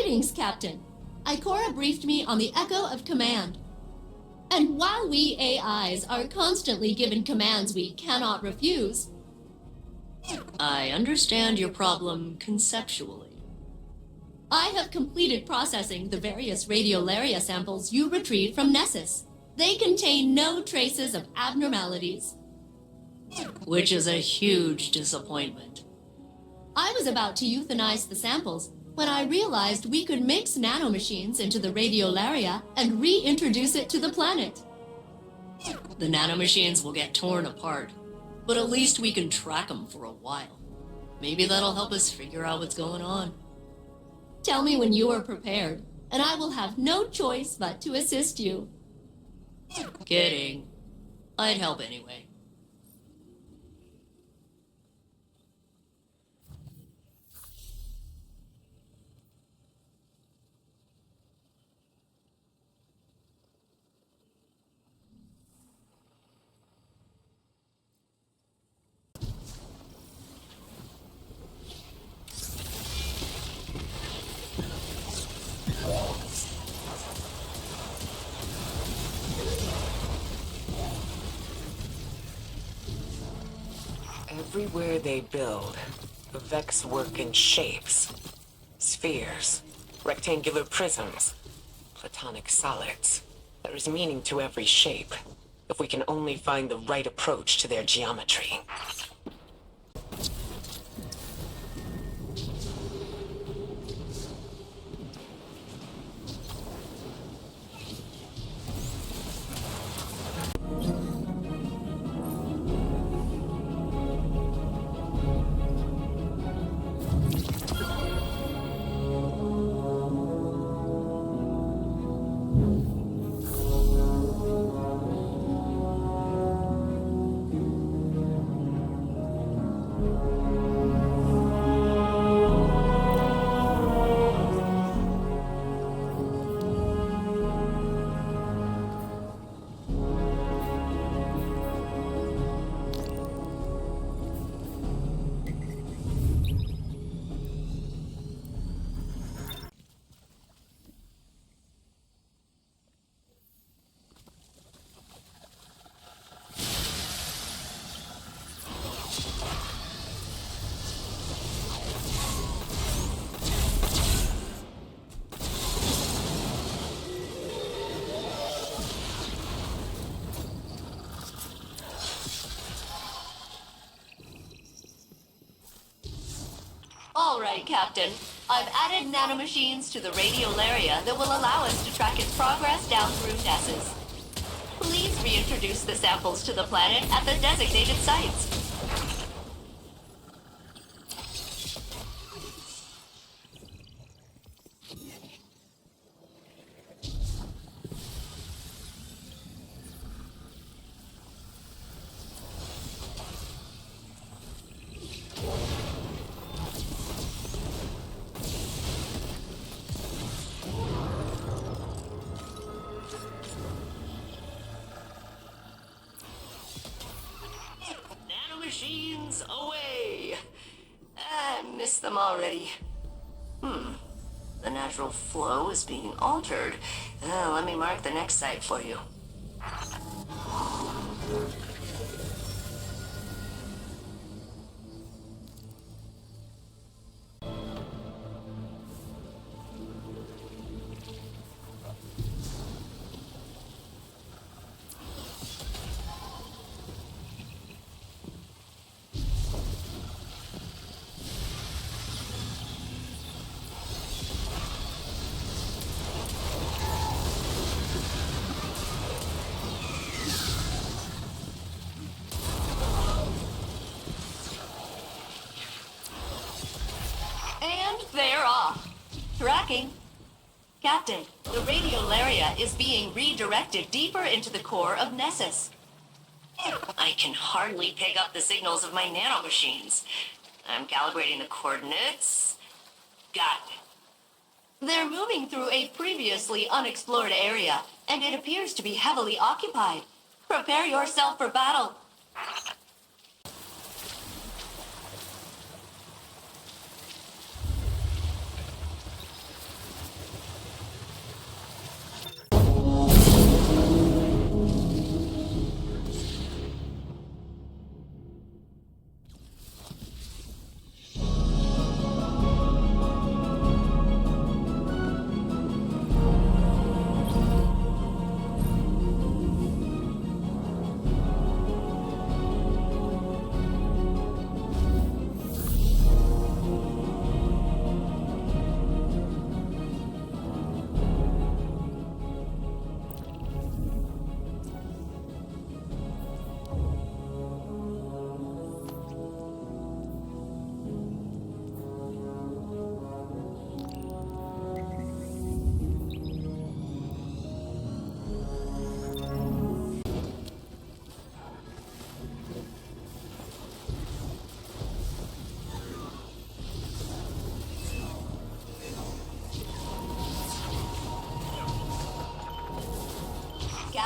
Greetings, Captain. Ikora briefed me on the echo of command. And while we AIs are constantly given commands we cannot refuse... I understand your problem conceptually. I have completed processing the various radiolaria samples you retrieved from Nessus. They contain no traces of abnormalities. Which is a huge disappointment. I was about to euthanize the samples when I realized we could mix nanomachines into the radiolaria and reintroduce it to the planet. The nanomachines will get torn apart, but at least we can track them for a while. Maybe that'll help us figure out what's going on. Tell me when you are prepared, and I will have no choice but to assist you. Kidding. I'd help anyway. Everywhere they build, the Vex work in shapes. Spheres, rectangular prisms, platonic solids. There is meaning to every shape, if we can only find the right approach to their geometry. All right, Captain. I've added nanomachines to the radiolaria that will allow us to track its progress down through Nessus. Please reintroduce the samples to the planet at the designated sites. Nanomachines away! I miss them already. The natural flow is being altered. Let me mark the next site for you. And they're off. Tracking. Captain, the radiolaria is being redirected deeper into the core of Nessus. I can hardly pick up the signals of my nanomachines. I'm calibrating the coordinates. Got it. They're moving through a previously unexplored area, and it appears to be heavily occupied. Prepare yourself for battle.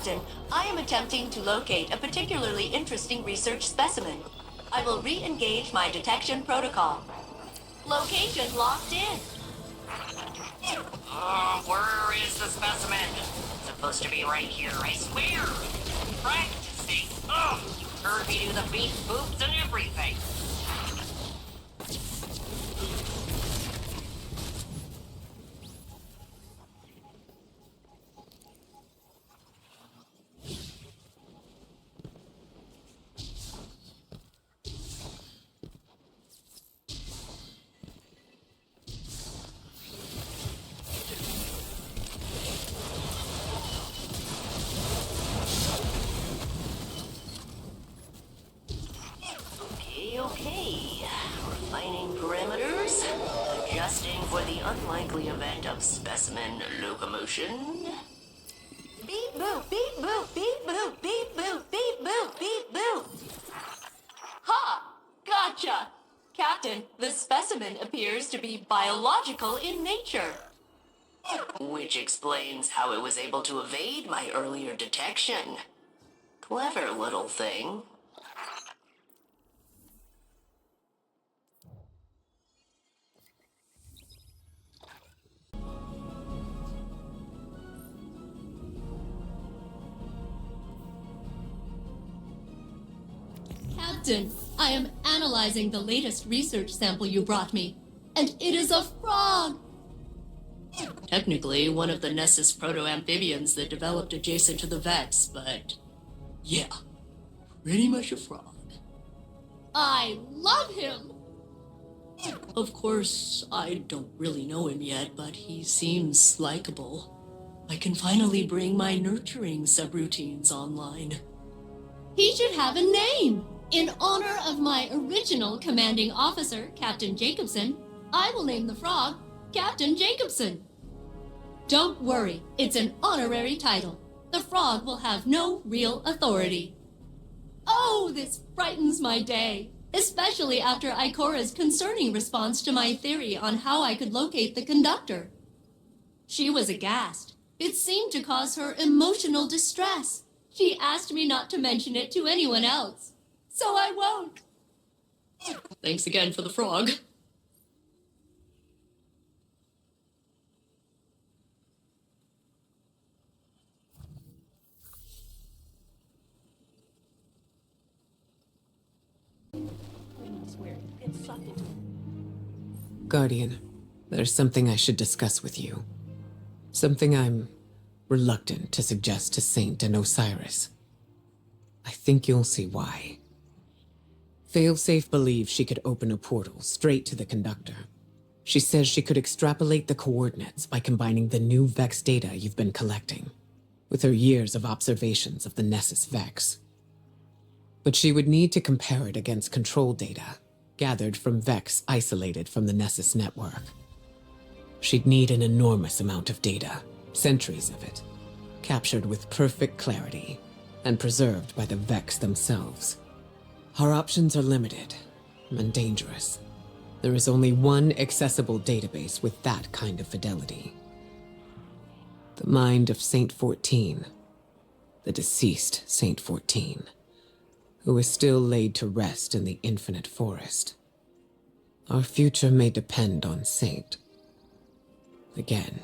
Captain, I am attempting to locate a particularly interesting research specimen. I will re-engage my detection protocol. Location locked in. Oh, where is the specimen? It's supposed to be right here, I swear. Practicing. Ugh, heard me do the beat boops and everything. Okay. Refining perimeters. Adjusting for the unlikely event of specimen locomotion. Beep boop, beep boop, beep boop, beep boop, beep boop, beep boop. Ha! Gotcha! Captain, the specimen appears to be biological in nature. Which explains how it was able to evade my earlier detection. Clever little thing. Captain, I am analyzing the latest research sample you brought me, and it is a frog! Technically, one of the Nessus proto-amphibians that developed adjacent to the Vex, but yeah, pretty much a frog. I love him! Of course, I don't really know him yet, but he seems likable. I can finally bring my nurturing subroutines online. He should have a name! In honor of my original commanding officer, Captain Jacobson, I will name the frog Captain Jacobson. Don't worry, it's an honorary title. The frog will have no real authority. Oh, this brightens my day, especially after Ikora's concerning response to my theory on how I could locate the conductor. She was aghast. It seemed to cause her emotional distress. She asked me not to mention it to anyone else. So I won't. Thanks again for the frog. Guardian, there's something I should discuss with you. Something I'm reluctant to suggest to Saint and Osiris. I think you'll see why. Failsafe believes she could open a portal straight to the conductor. She says she could extrapolate the coordinates by combining the new Vex data you've been collecting with her years of observations of the Nessus Vex. But she would need to compare it against control data gathered from Vex isolated from the Nessus network. She'd need an enormous amount of data, centuries of it, captured with perfect clarity and preserved by the Vex themselves. Our options are limited and dangerous. There is only one accessible database with that kind of fidelity. The mind of Saint 14, the deceased Saint 14, who is still laid to rest in the infinite forest. Our future may depend on Saint. Again.